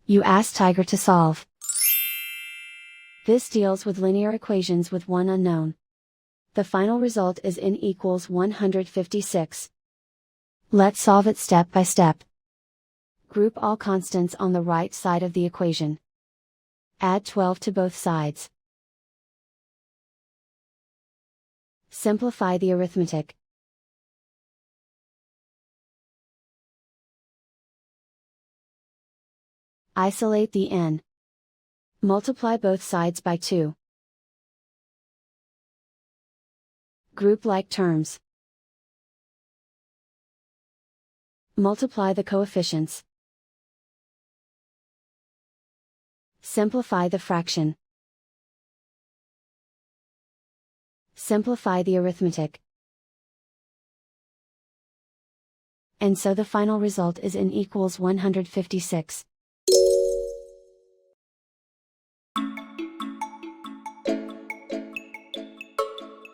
You ask Tiger to solve. This deals with linear equations with one unknown. The final result is n equals 156. Let's solve it step by step. Group all constants on the right side of the equation. Add 12 to both sides. Simplify the arithmetic. Isolate the n. Multiply both sides by 2. Group like terms. Multiply the coefficients. Simplify the fraction. Simplify the arithmetic. And so the final result is n equals 156.